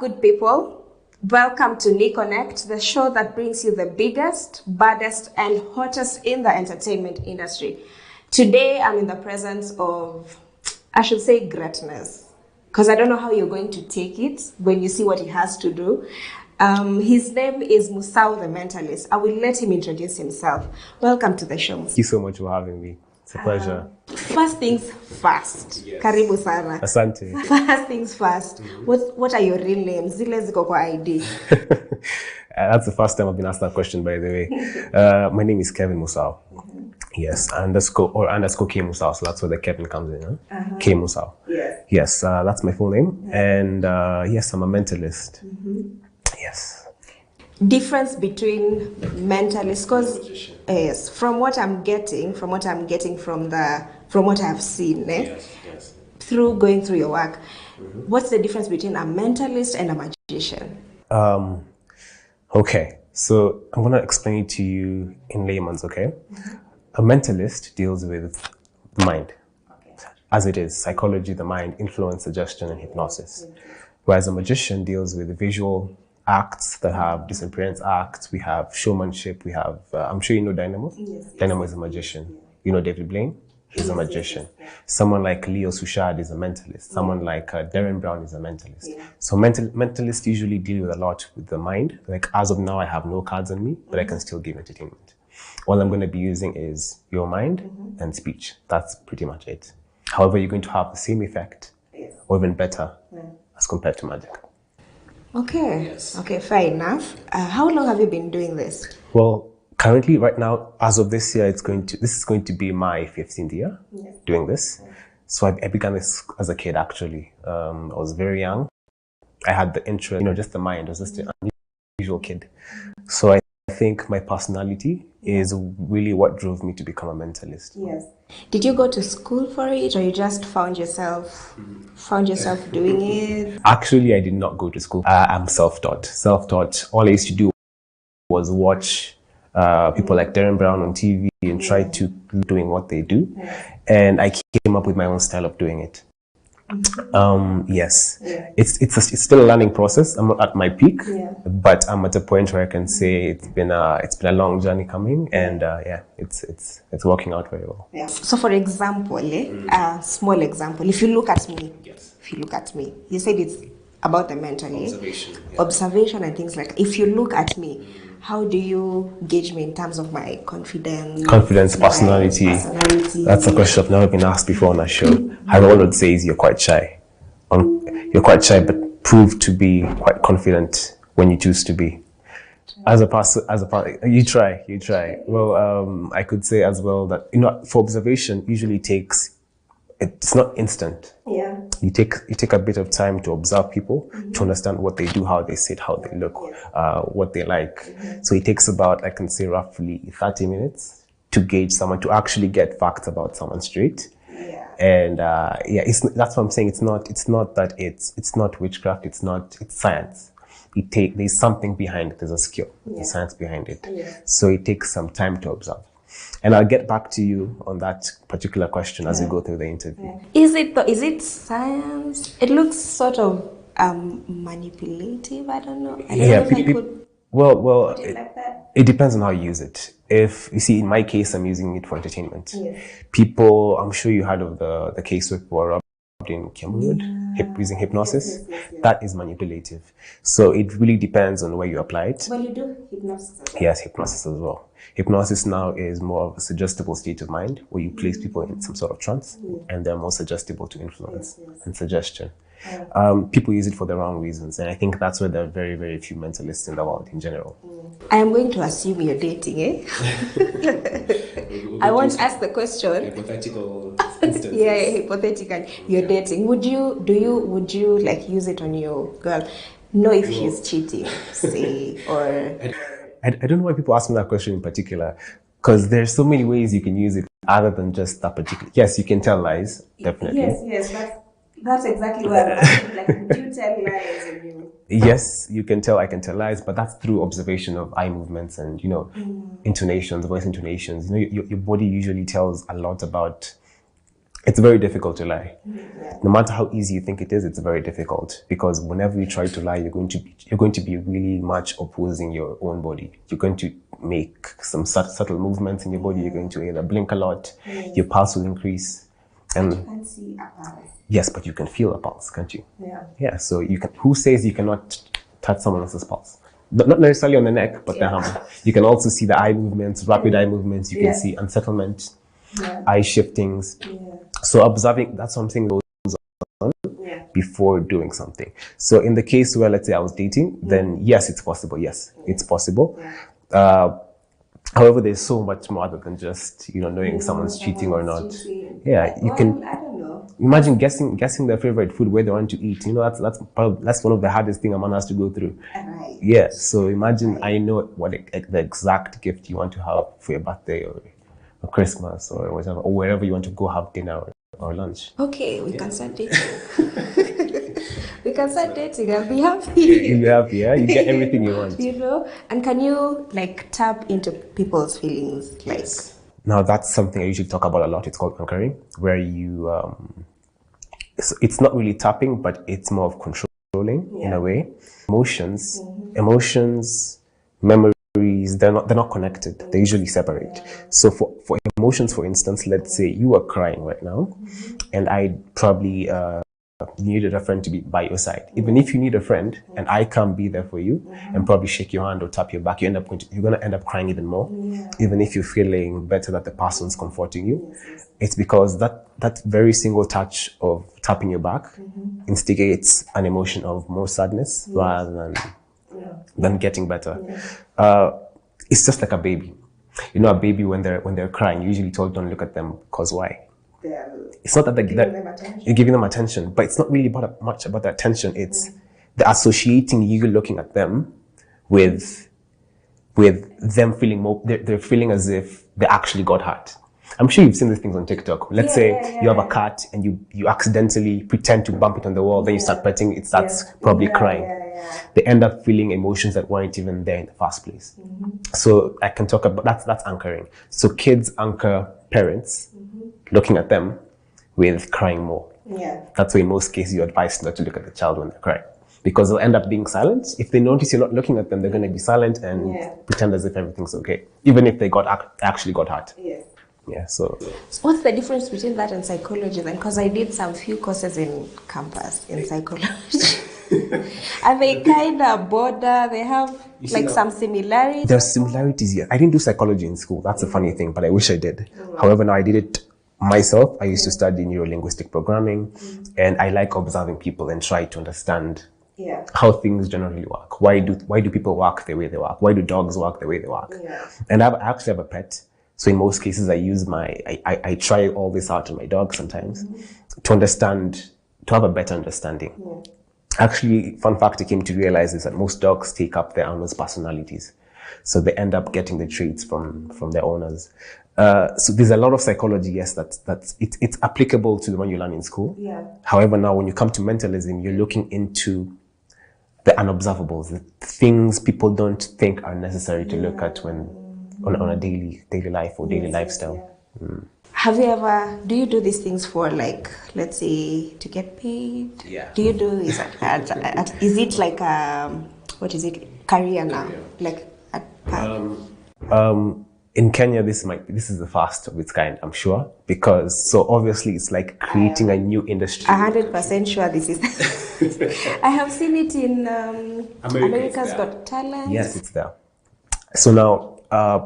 good people? Welcome to NiConnect, the show that brings you the biggest, baddest, and hottest in the entertainment industry. Today, I'm in the presence of, I should say, greatness, because I don't know how you're going to take it when you see what he has to do. His name is Musau the Mentalist. I will let him introduce himself. Welcome to the show. Thank you so much for having me. It's a pleasure. First things first. Yes. Karibu sana. Asante. First things first. What are your real names? Zile ziko kwa ID. That's the first time I've been asked that question, by the way. My name is Kevin Musau. Yes, underscore K Musau. So that's where the Kevin comes in. Huh? K Musau. Yes. Yes, that's my full name. And yes, I'm a mentalist. Yes. Difference between mentalist, because yes, from what I'm getting from what I've seen, through going through your work, what's the difference between a mentalist and a magician? Okay, so I'm going to explain it to you in layman's, okay? A mentalist deals with the mind, as it is, psychology, the mind, influence, suggestion, and hypnosis. Whereas a magician deals with the visual acts that have disappearance acts, we have showmanship, we have, I'm sure you know Dynamo. Yes, Dynamo is a magician. You know David Blaine? He's a magician. Someone like Leo Suchard is a mentalist. Someone like Darren Brown is a mentalist. So mentalists usually deal with a lot with the mind. Like as of now, I have no cards on me, but I can still give entertainment. All I'm going to be using is your mind and speech. That's pretty much it. However, you're going to have the same effect or even better as compared to magic. Okay. Yes. Okay, fair enough. How long have you been doing this? Well, currently, right now, as of this year, this is going to be my 15th year doing this. So I began this as a kid, actually. I was very young. I had the interest, just the mind. I was just an unusual kid. So I think my personality is really what drove me to become a mentalist. Yes. Did you go to school for it, or you just found yourself doing it? Actually, I did not go to school. I'm self-taught. All I used to do was watch people like Darren Brown on TV and try to doing what they do. And I came up with my own style of doing it. Yes, it's still a learning process. I'm not at my peak, but I'm at a point where I can say it's been a long journey coming, and it's working out very well. So, for example, a small example. If you look at me, you said it's about the mentalist, observation and things like that. If you look at me, how do you gauge me in terms of my confidence? Personality. That's a question I've never been asked before on a show. I would say is you're quite shy. You're quite shy, but prove to be quite confident when you choose to be. As a person, you try. Well, I could say as well that for observation, usually it's not instant. You take a bit of time to observe people, to understand what they do, how they sit, how they look, what they like. So it takes about, I can say, roughly 30 minutes to gauge someone, to actually get facts about someone straight. And that's what I'm saying. It's not witchcraft. It's science. There's something behind it. There's a skill. There's science behind it. So it takes some time to observe. And I'll get back to you on that particular question as we go through the interview. Is it science? It looks sort of manipulative. I don't know. I don't know if I could. Well, like that? It depends on how you use it. If you see, in my case, I'm using it for entertainment. People, I'm sure you heard of the case where people were robbed in Cameroon using hypnosis. That is manipulative. So it really depends on where you apply it. Well, you do hypnosis as well. Yes, hypnosis as well. Hypnosis now is more of a suggestible state of mind where you place people in some sort of trance, and they're more suggestible to influence and suggestion. People use it for the wrong reasons, and I think that's where there are very, very few mentalists in the world in general. I am going to assume you're dating, I want to ask the question. Hypothetical instances. Hypothetical. You're dating. Would you like use it on your girl? Know if she's cheating, say, or... I don't know why people ask me that question in particular, because there's so many ways you can use it other than just that particular. Yes, you can tell lies, definitely. Yes, that's exactly what I'm asking. Like, do you tell lies? Yes, you can tell. I can tell lies, but that's through observation of eye movements and intonations, voice intonations. Your body usually tells a lot about It's very difficult to lie. Yeah. No matter how easy you think it is, it's very difficult, because whenever you try to lie, you're going to be really much opposing your own body. You're going to make some subtle movements in your body. You're going to either blink a lot, your pulse will increase, and you can't see a pulse. Yes, but you can feel a pulse, can't you? Yeah. Yeah. So you can. Who says you cannot touch someone else's pulse? Not necessarily on the neck, but the hammer. You can also see the eye movements, rapid eye movements. You can see unsettlement, eye shiftings. So observing, that's something goes on before doing something. So in the case where, let's say I was dating, then yes, it's possible. Yes, it's possible. However, there's so much more other than just, knowing someone's cheating or not. Yeah, you can. I don't know. Imagine guessing their favorite food, where they want to eat. That's one of the hardest things a man has to go through. Right. Yeah. So imagine I know what the exact gift you want to have for your birthday or Christmas or whatever, or wherever you want to go have dinner or lunch. Okay, we can start dating. We can start dating. I'll be happy. You'll be happy, yeah? You get everything you want. And can you tap into people's feelings? Now that's something I usually talk about a lot. It's called anchoring, where you it's not really tapping, but it's more of controlling in a way. Emotions, memories, they're not connected. They usually separate. So for emotions, for instance, let's say you are crying right now, and I probably needed a friend to be by your side. Even if you need a friend and I can't be there for you and probably shake your hand or tap your back, you're gonna end up crying even more. Even if you're feeling better that the person's comforting you. It's because that very single touch of tapping your back instigates an emotion of more sadness rather than getting better. It's just like a baby. A baby when they're crying, you're usually told don't look at them, because why? It's not that you're giving them attention, but it's not really much about the attention. It's the associating you looking at them with them feeling more. They're feeling as if they actually got hurt. I'm sure you've seen these things on TikTok. Let's say you have a cat and you accidentally pretend to bump it on the wall, then you start petting it, starts probably crying. They end up feeling emotions that weren't even there in the first place. So I can talk about that's anchoring. So kids anchor parents looking at them with crying more. That's why in most cases you advise not to look at the child when they're crying, because they'll end up being silent. If they notice you're not looking at them, they're going to be silent and pretend as if everything's okay, even if they actually got hurt. So what's the difference between that and psychology then? Because I did some few courses in campus in psychology. And they kind of border, they have some similarities. There's similarities here. I didn't do psychology in school. That's a funny thing, but I wish I did. However, now I did it myself. I used to study neuro-linguistic programming, and I like observing people and try to understand how things generally work. Why do people work the way they work? Why do dogs work the way they work? And I actually have a pet. So in most cases, I try all this out on my dog sometimes to have a better understanding. Actually, fun fact I came to realize is that most dogs take up their owners' personalities. So they end up getting the traits from their owners. So there's a lot of psychology, yes, it's applicable to the one you learn in school. However, now when you come to mentalism, you're looking into the unobservables, the things people don't think are necessary to look at when on a daily life or daily lifestyle. Do you do these things for let's say to get paid? Do you do is it like what is it, career now? In Kenya, this is the first of its kind, I'm sure, because so obviously it's like creating a new industry. 100% sure this is. I have seen it in America's Got Talent. Yes, it's there. So now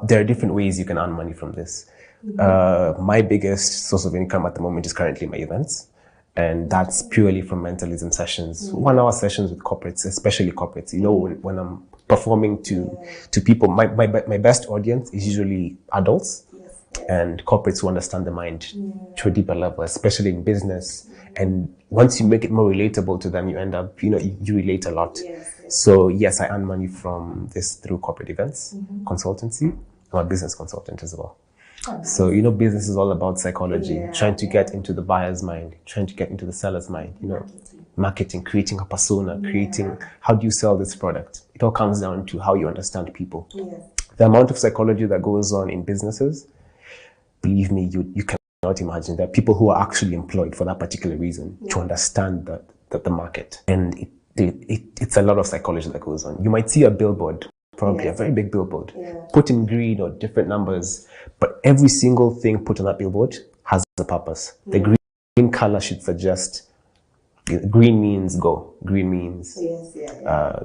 there are different ways you can earn money from this. My biggest source of income at the moment is currently my events, and that's purely from mentalism sessions, 1 hour sessions with corporates, especially corporates. When I'm performing to people, my best audience is usually adults and corporates who understand the mind to a deeper level, especially in business. And once you make it more relatable to them, you end up, you relate a lot. So yes, I earn money from this through corporate events, consultancy. I'm a business consultant as well. So, business is all about psychology, trying to get into the buyer's mind, trying to get into the seller's mind, marketing, creating a persona, creating, how do you sell this product? It all comes down to how you understand people. The amount of psychology that goes on in businesses, believe me, you cannot cannot imagine. There are people who are actually employed for that particular reason, to understand the market. And it's a lot of psychology that goes on. You might see a billboard, probably a very big billboard, put in green or different numbers, but every single thing put on that billboard has a purpose. The green color should suggest, green means go, green means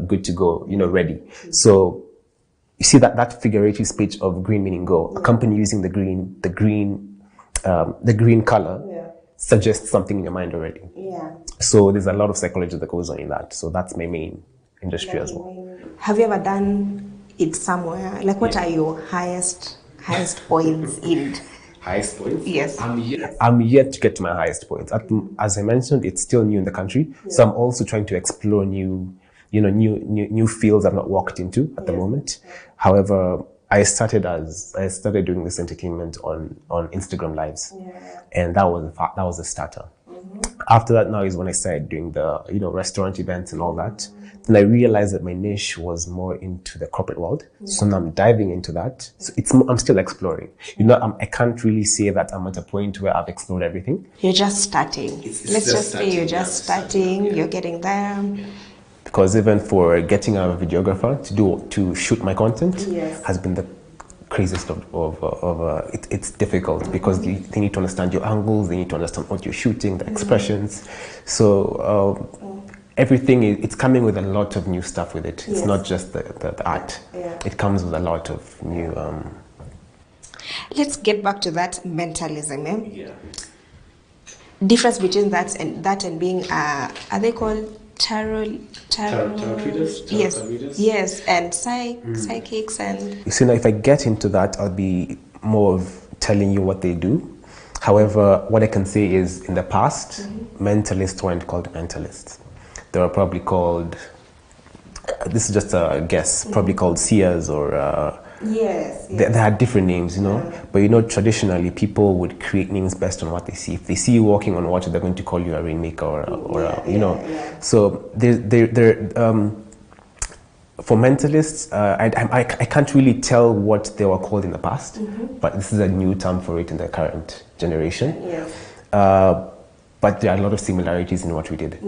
good to go, ready. So you see that figurative speech of green meaning go, a company using the green color suggests something in your mind already. So there's a lot of psychology that goes on in that. So that's my main industry as well. Have you ever done it somewhere? Like, what are your highest points in? Highest points? Yes. I'm yet to get to my highest points. As I mentioned, it's still new in the country. So I'm also trying to explore new fields I've not walked into at the moment. However, I started doing this entertainment on Instagram Lives, and that was the starter. After that, now is when I started doing the restaurant events and all that. Then I realized that my niche was more into the corporate world. So now I'm diving into that. So I'm still exploring. I can't really say that I'm at a point where I've explored everything. You're just starting. Let's just say you're just starting. You're getting there. Because even for getting a videographer to shoot my content has been the craziest it's difficult, because they need to understand your angles, they need to understand what you're shooting, the expressions. So everything it's coming with a lot of new stuff with it. It's not just the art. It comes with a lot of new Let's get back to that mentalism. Difference between that and being are they called tarot readers? Yes, and psychics. And you see, now if I get into that, I'll be more of telling you what they do. However, what I can say is, in the past, mentalists weren't called mentalists. They were probably called, this is just a guess, probably called seers or They had different names, but traditionally people would create names based on what they see. If they see you walking on water, they're going to call you a rainmaker So for mentalists, I can't really tell what they were called in the past, but this is a new term for it in the current generation. But there are a lot of similarities in what we did.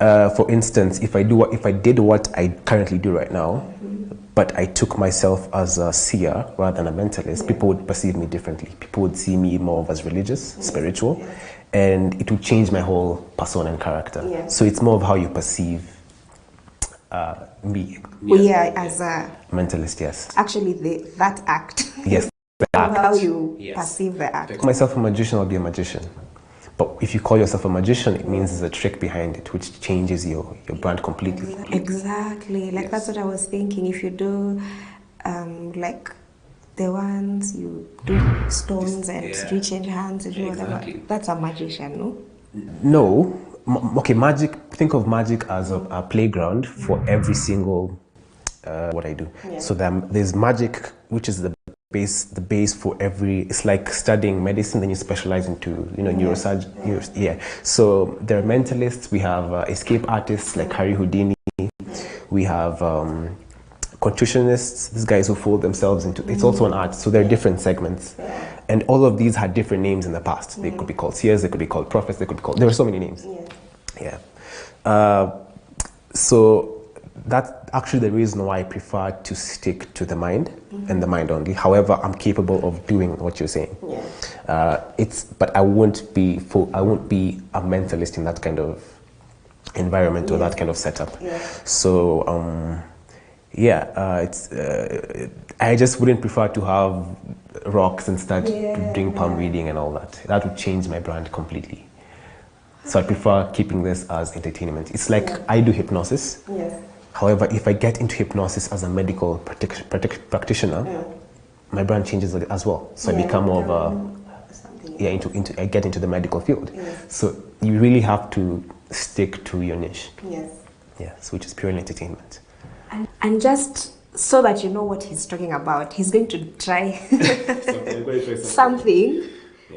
For instance, if I did what I currently do right now, but I took myself as a seer rather than a mentalist, people would perceive me differently. People would see me more as religious, spiritual, and it would change my whole persona and character. So it's more of how you perceive me. As a mentalist, yes. Actually, that act. Yes, the act. How you perceive the act. If I call myself a magician, I'll be a magician. But if you call yourself a magician, it means there's a trick behind it, which changes your brand completely. Exactly. That's what I was thinking. If you do, like the ones you do stones and you change hands and do whatever, that's a magician, no? No. Okay, magic. Think of magic as a playground for every single what I do. So there's magic, which is the base for every. It's like studying medicine, then you specialize into neurosurgery. So there are mentalists. We have escape artists like Harry Houdini. We have contortionists. These guys who fold themselves into. It's also an art. So there are different segments, and all of these had different names in the past. They could be called seers. They could be called prophets. They could be called. There were so many names. So that's actually the reason why I prefer to stick to the mind and the mind only. However, I'm capable of doing what you're saying. But I won't be a mentalist in that kind of environment or that kind of setup. So I just wouldn't prefer to have rocks and start doing palm reading and all that. That would change my brand completely. So I prefer keeping this as entertainment. It's like I do hypnosis. However, if I get into hypnosis as a medical practitioner, my brand changes as well. So I become more of a, I get into the medical field. So you really have to stick to your niche. Which is purely entertainment. And just so that you know what he's talking about, he's going to try something,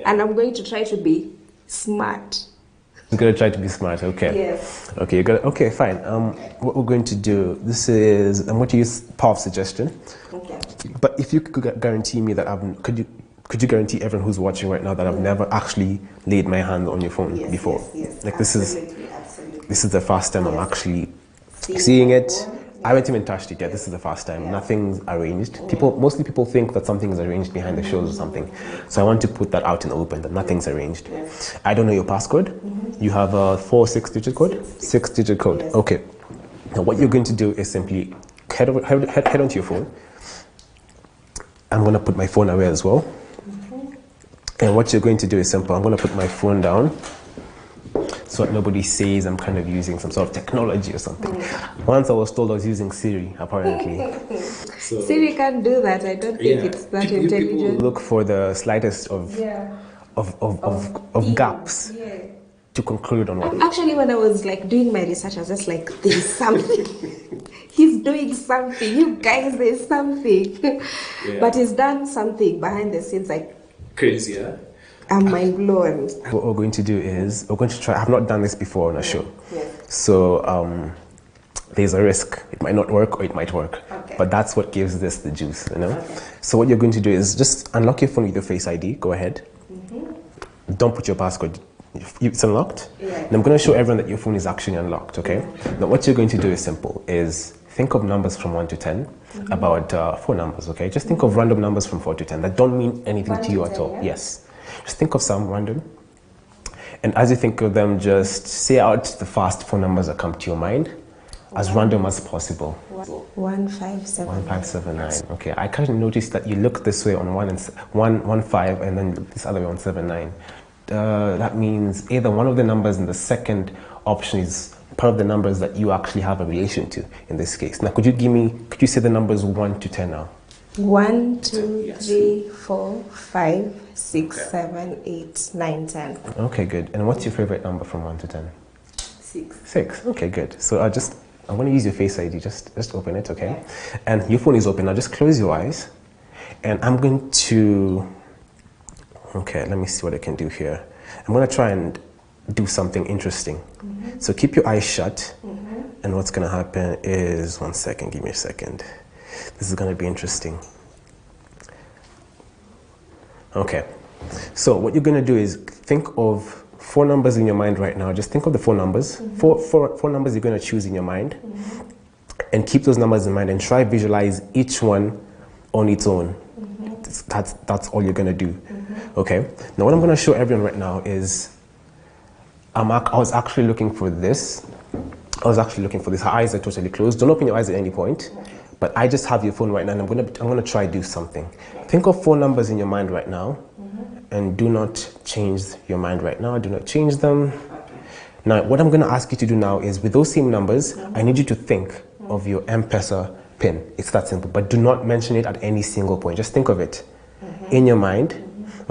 and I'm going to try to be smart. You're going to try to be smart, okay. Okay, okay, fine. What we're going to do, I'm going to use power of suggestion. But if you could guarantee me that could you guarantee everyone who's watching right now that I've never actually laid my hand on your phone before? Yes, like absolutely. This is the first time I'm actually seeing it. I haven't even touched it yet. This is the first time. Nothing's arranged. Mostly people think that something is arranged behind the shows or something. So I want to put that out in the open, that nothing's arranged. I don't know your passcode. You have a 6-digit code? 6-digit code. Okay. Now what you're going to do is simply head onto your phone. I'm going to put my phone away as well. And what you're going to do is simple. I'm going to put my phone down so that nobody says I'm kind of using some sort of technology or something. Once I was told I was using Siri, apparently. Siri can't do that. I don't think it's that intelligent. Look for the slightest of gaps to conclude on what. Actually, when I was like doing my research, I was just like, there's something. He's doing something. You guys, there's something. But he's done something behind the scenes, like crazy, yeah? I'm mind blown. What we're going to do is, we're going to try, I've not done this before on a show. So there's a risk. It might not work or it might work. But that's what gives this the juice, you know? So what you're going to do is just unlock your phone with your Face ID. Go ahead. Don't put your passcode. It's unlocked. And I'm going to show everyone that your phone is actually unlocked, okay? Now what you're going to do is simple, is think of numbers from 1 to 10, about 4 numbers, okay? Just think of random numbers from 4 to 10 that don't mean anything to you at all. Yes. Just think of some random. And as you think of them, just say out the first 4 numbers that come to your mind, as random as possible. 1579. 1579. Okay, I kind of noticed that you look this way on 115 and then this other way on 79. That means either one of the numbers in the second option is part of the numbers that you actually have a relation to in this case. Now, could you say the numbers 1 to 10 now? 1, 2, 3, 4, 5, 6, 7, 8, 9, 10. Okay, good. And what's your favorite number from 1 to 10? 6. 6. Okay, good. So I'm going to use your Face ID. Just open it, okay? And your phone is open. Now just close your eyes. And I'm going to... Okay, let me see what I can do here. I'm going to try and do something interesting. So keep your eyes shut. And what's going to happen is... One second, give me a second. This is going to be interesting. Okay. So what you're going to do is think of 4 numbers in your mind right now. Just think of the 4 numbers. Four numbers you're going to choose in your mind. And keep those numbers in mind and try visualize each one on its own. That's all you're going to do. Okay. Now what I'm going to show everyone right now is I was actually looking for this. Her eyes are totally closed. Don't open your eyes at any point. But I just have your phone right now and I'm going to try do something. Think of 4 numbers in your mind right now. And do not change your mind right now. Do not change them. Now, what I'm going to ask you to do now is with those same numbers, I need you to think of your M-Pesa PIN. It's that simple. But do not mention it at any single point. Just think of it in your mind.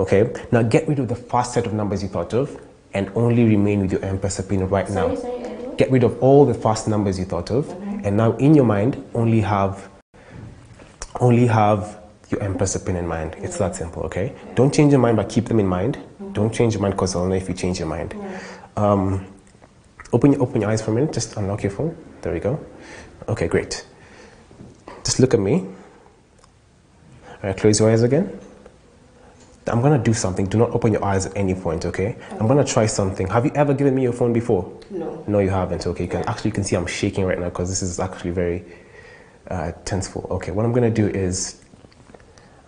Okay? Now, get rid of the first set of numbers you thought of and only remain with your M-Pesa PIN right now. Get rid of all the first numbers you thought of. And now, in your mind, only have your M-Pesa PIN in mind. It's that simple, okay? Don't change your mind, but keep them in mind. Don't change your mind because I'll know if you change your mind. Open your eyes for a minute. Just unlock your phone. There we go. Okay, great. Just look at me. All right, close your eyes again. I'm going to do something. Do not open your eyes at any point, okay? I'm going to try something. Have you ever given me your phone before? No. No, you haven't. Okay, you can see I'm shaking right now because this is actually very tenseful. Okay, what I'm going to do is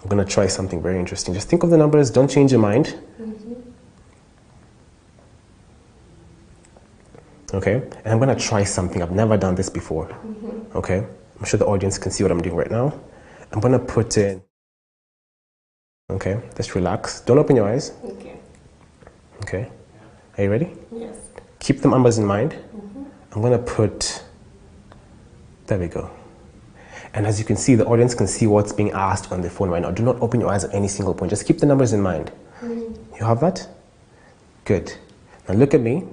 I'm going to try something very interesting. Just think of the numbers. Don't change your mind. Okay? And I'm going to try something. I've never done this before. Okay? I'm sure the audience can see what I'm doing right now. I'm going to put in... Okay? Just relax. Don't open your eyes. Okay. Okay? Are you ready? Yes. Keep the numbers in mind. I'm going to put... There we go. And as you can see, the audience can see what's being asked on the phone right now. Do not open your eyes at any single point. Just keep the numbers in mind. You have that? Good. Now look at me.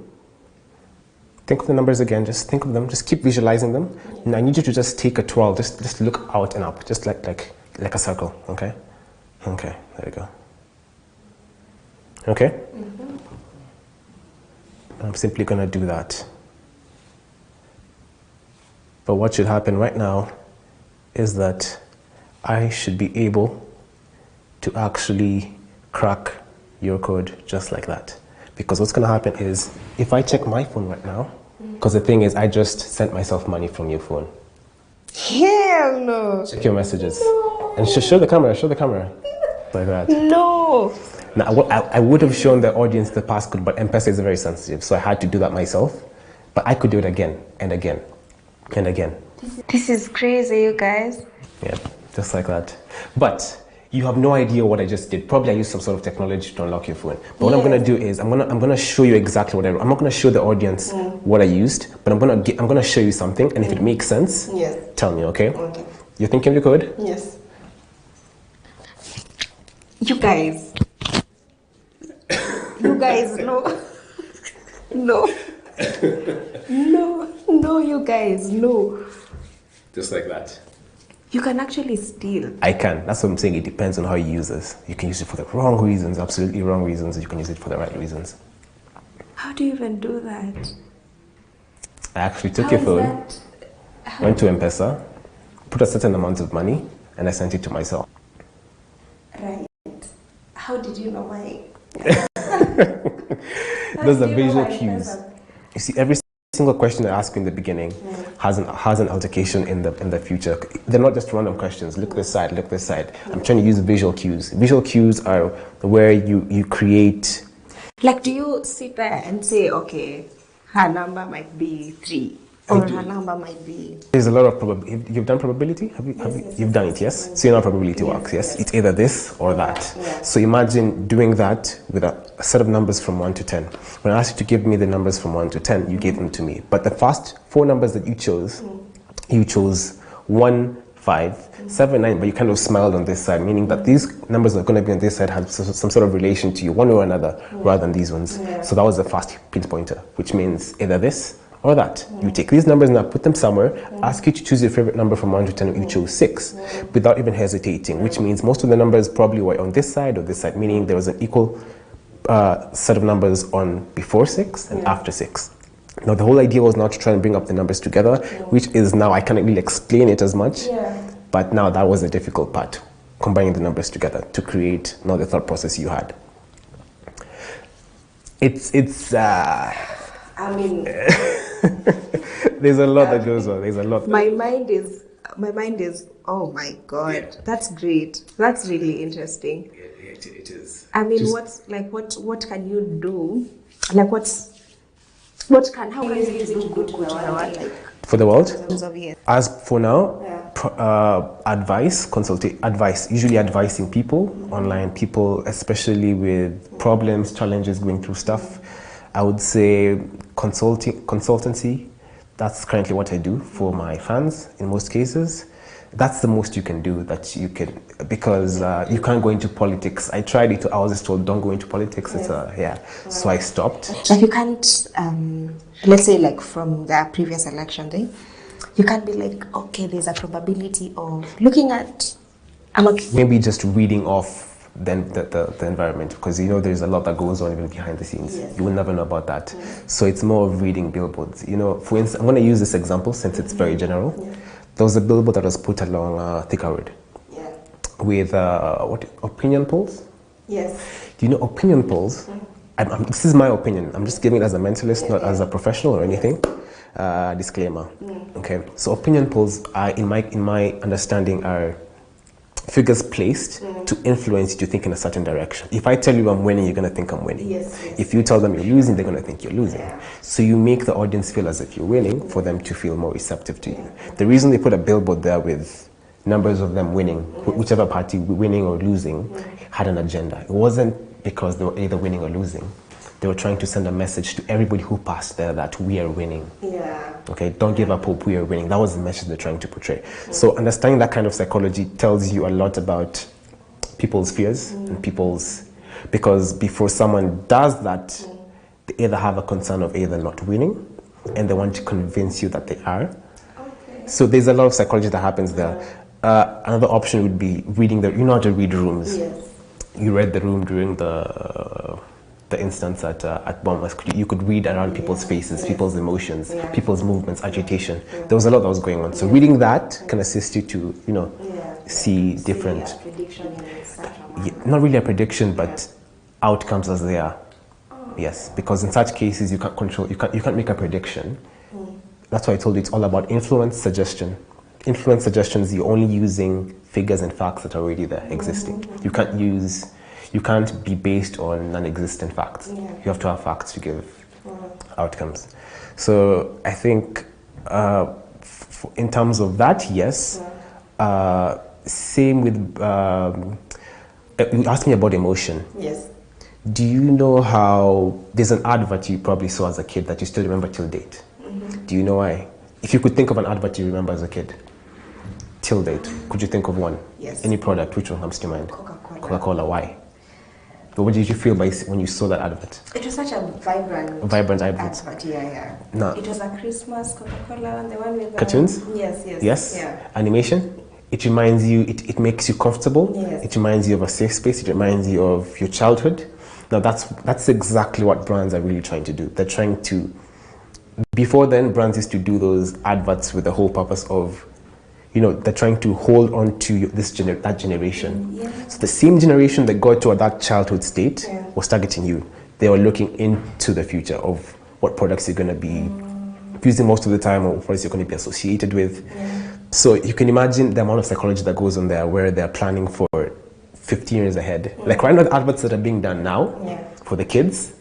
Think of the numbers again. Just think of them. Just keep visualizing them. And I need you to just take a twirl. Just look out and up. Just like a circle. Okay? Okay. There you go. Okay? I'm simply going to do that. But what should happen right now is that I should be able to actually crack your code just like that. Because what's going to happen is, if I check my phone right now, because the thing is, I just sent myself money from your phone. Hell no. Check your messages. No. And show the camera, like that. No. Now, I would have shown the audience the passcode, but M-Pesa is very sensitive, so I had to do that myself. But I could do it again and again and again. This is crazy, you guys. Yeah, just like that. But you have no idea what I just did. Probably I used some sort of technology to unlock your phone. But what I'm gonna do is I'm gonna show you exactly what I'm not gonna show the audience what I used, but I'm gonna show you something, and if it makes sense, tell me, okay? Okay. You thinking the code? Yes. You guys, no. No, you guys, no. Just like that. You can actually steal. I can. That's what I'm saying. It depends on how you use this. You can use it for the wrong reasons, absolutely wrong reasons. You can use it for the right reasons. How do you even do that? I actually took your phone, went to M-Pesa, put a certain amount of money, and I sent it to myself. Right. How did you know my... Those are visual cues. You see, every single question I ask you in the beginning has an altercation in the future. They're not just random questions. Look this side, look this side. I'm trying to use visual cues. Visual cues are where you create. Like, do you sit there and say, okay, her number might be 3, or her number might be... There's a lot of probability. You've done probability? You've done it, yes? So you know how probability works, yes? It's either this or that. So imagine doing that with a set of numbers from 1 to 10. When I asked you to give me the numbers from 1 to 10, you gave them to me. But the first 4 numbers that you chose 1, 5, 7, 9, but you kind of smiled on this side, meaning that these numbers that are going to be on this side have some sort of relation to you, one or another, rather than these ones. So that was the first pinpointer, which means either this or that. You take these numbers and I put them somewhere, ask you to choose your favorite number from 1 to 10, you chose 6, without even hesitating, which means most of the numbers probably were on this side or this side, meaning there was an equal set of numbers on before 6 and after 6. Now the whole idea was not to try and bring up the numbers together, which is now I can't really explain it as much, but now that was the difficult part, combining the numbers together to create now the thought process you had. I mean, there's a lot that goes on. There's a lot. My mind is, oh my God, that's great. That's really interesting. It is. I mean, what can you do? Like, how can you use it to go to the world? Like, for the world? Yes. As for now, advice, usually advising people, online people, especially with problems, challenges, going through stuff. I would say consultancy. That's currently what I do for my fans in most cases. That's the most you can do, because you can't go into politics. I tried it, I was just told don't go into politics. So I stopped. Like, you can't, let's say like from the previous election day, you can't be like, okay, there's a probability of looking at, maybe just reading off the environment, because you know there's a lot that goes on even behind the scenes. You will never know about that. So it's more of reading billboards. You know, for instance, I'm going to use this example since it's very general. There was a billboard that was put along Thika Road with opinion polls. Yes. Do you know opinion polls? This is my opinion. I'm just giving it as a mentalist, not as a professional or anything. Disclaimer. Okay. So opinion polls are, in my understanding, are figures placed to influence you to think in a certain direction. If I tell you I'm winning, you're going to think I'm winning. If you tell them you're losing, they're going to think you're losing. So you make the audience feel as if you're winning for them to feel more receptive to you. The reason they put a billboard there with numbers of them winning, whichever party winning or losing, had an agenda. It wasn't because they were either winning or losing. They were trying to send a message to everybody who passed there that we are winning. Okay, don't give up hope, we are winning. That was the message they're trying to portray. So understanding that kind of psychology tells you a lot about people's fears and because before someone does that, they either have a concern of either not winning, and they want to convince you that they are. So there's a lot of psychology that happens there. Another option would be reading you know how to read rooms. You read the room during the instance at Bombas. You could read around people's faces, people's emotions, people's movements, agitation. There was a lot that was going on. So reading that can assist you to, see different. A prediction in such a manner. Not really a prediction, but outcomes as they are. Yes, because in such cases you can't control. You can't make a prediction. That's why I told you it's all about influence suggestion. Influence suggestions, you're only using figures and facts that are already there, existing. You can't be based on non-existent facts. You have to have facts to give outcomes. So I think in terms of that, yes. Same with, you asked me about emotion. Yes. Do you know how, there's an advert you probably saw as a kid that you still remember till date? Do you know why? If you could think of an advert you remember as a kid, till date, could you think of one? Yes. Any product, which one comes to mind? Coca-Cola. Coca-Cola, why? But what did you feel when you saw that advert? It was such a vibrant advert. Yeah. No. It was a Christmas Coca-Cola one, the one with cartoons? Yes. Yes? Yeah. Animation? It reminds you, it makes you comfortable. Yes. It reminds you of a safe space. It reminds you of your childhood. Now that's exactly what brands are really trying to do. They're trying to, before then, brands used to do those adverts with the whole purpose of, they're trying to hold on to that generation. Yes. So the same generation that got to that childhood state was targeting you. They were looking into the future of what products you're going to be using most of the time, or what products you're going to be associated with. So you can imagine the amount of psychology that goes on there, where they're planning for 15 years ahead. Like right now, the adverts that are being done now for the kids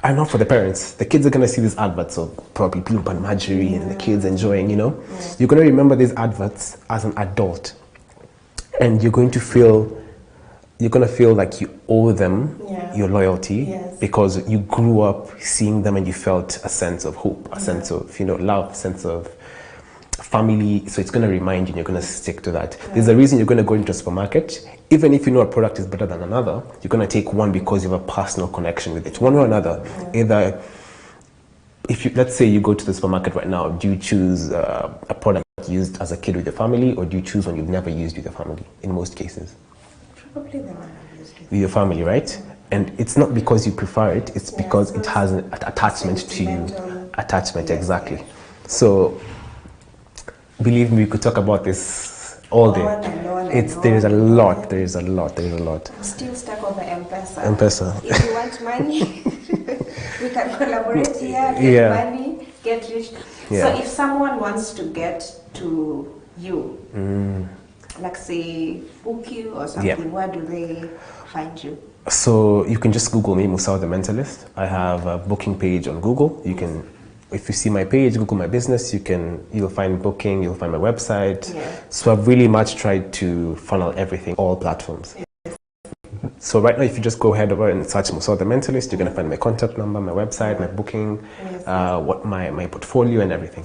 are not for the parents. The kids are going to see these adverts of probably Bloom and Marjorie and the kids enjoying, You're going to remember these adverts as an adult. And you're going to feel like you owe them your loyalty because you grew up seeing them and you felt a sense of hope, a sense of, love, a sense of family. So it's going to remind you and you're going to stick to that. There's a reason you're going to go into a supermarket. Even if you know a product is better than another, you're going to take one because you have a personal connection with it, one or another. Either, let's say you go to the supermarket right now, do you choose a product used as a kid with your family, or do you choose one you've never used with your family, in most cases? Probably the one I've used with your family, right? And it's not because you prefer it, it's because it has an attachment to you. Attachment, exactly. So, believe me, we could talk about this all day. There is a lot. I'm still stuck on the M-Pesa. If you want money, we can collaborate here, get money, get rich. So if someone wants to get to you, like say book you or something, where do they find you? So you can just Google me, Musau the Mentalist. I have a booking page on Google. You can, if you see my page, Google my business, you'll find booking, you'll find my website. So I've really much tried to funnel everything, all platforms. So right now, if you just go ahead over and search Musau the Mentalist, you're going to find my contact number, my website, my booking, what my portfolio and everything.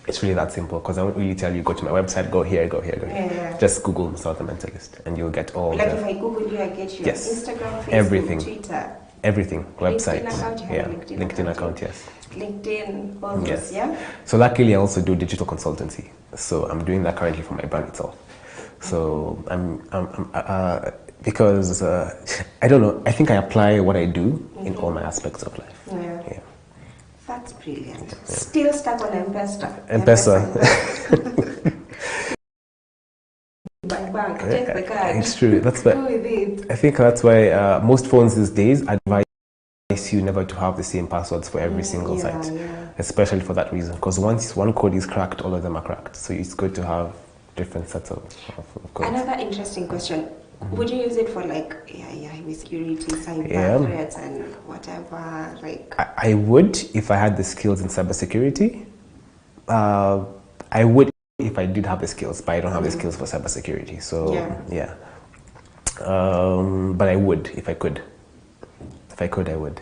It's really that simple, because I won't really tell you, go to my website, go here. Just Google Musau the Mentalist and you'll get all if I Google you, I get your Instagram, Facebook, everything. Twitter. Everything, website. LinkedIn account, yes. LinkedIn, all those, So luckily I also do digital consultancy. So I'm doing that currently for my brand itself. So because I don't know, I think I apply what I do in all my aspects of life. That's brilliant. Still stuck on M-Pesa. Bank, take the card. It's true. That's why, go with it. I think that's why most phones these days advise you never to have the same passwords for every single site, especially for that reason. Because once one code is cracked, all of them are cracked. So it's good to have different sets of codes. Another interesting question. Would you use it for like security, cyber threats and whatever? Like I would if I had the skills in cybersecurity. I would if I did have the skills, but I don't have the skills for cybersecurity. So but I would if I could. If I could, I would.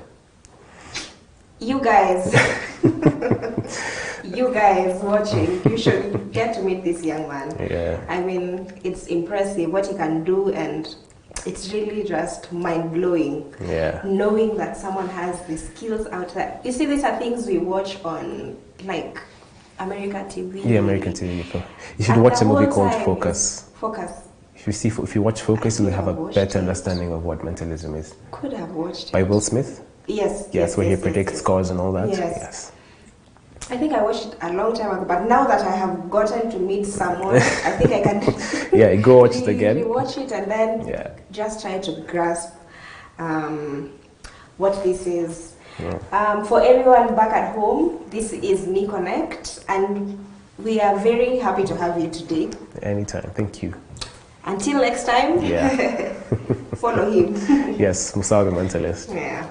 You guys, you guys watching, you should get to meet this young man. I mean, it's impressive what he can do, and it's really just mind-blowing. Knowing that someone has the skills out there. You see, these are things we watch on, like, American TV. Yeah, American TV. You should watch a movie called Focus. Focus. If you watch Focus, you'll have a better understanding of what mentalism is. Could have watched it. By Will Smith? Yes. Yes, where he predicts scores and all that. Yes. I think I watched it a long time ago, but now that I have gotten to meet someone, I think I can yeah, go watch it again. Watch it and then just try to grasp what this is. Yeah. For everyone back at home, this is NiConnect, and we are very happy to have you today. Anytime, thank you. Until next time, follow him. Yes, Musau the Mentalist. Yeah.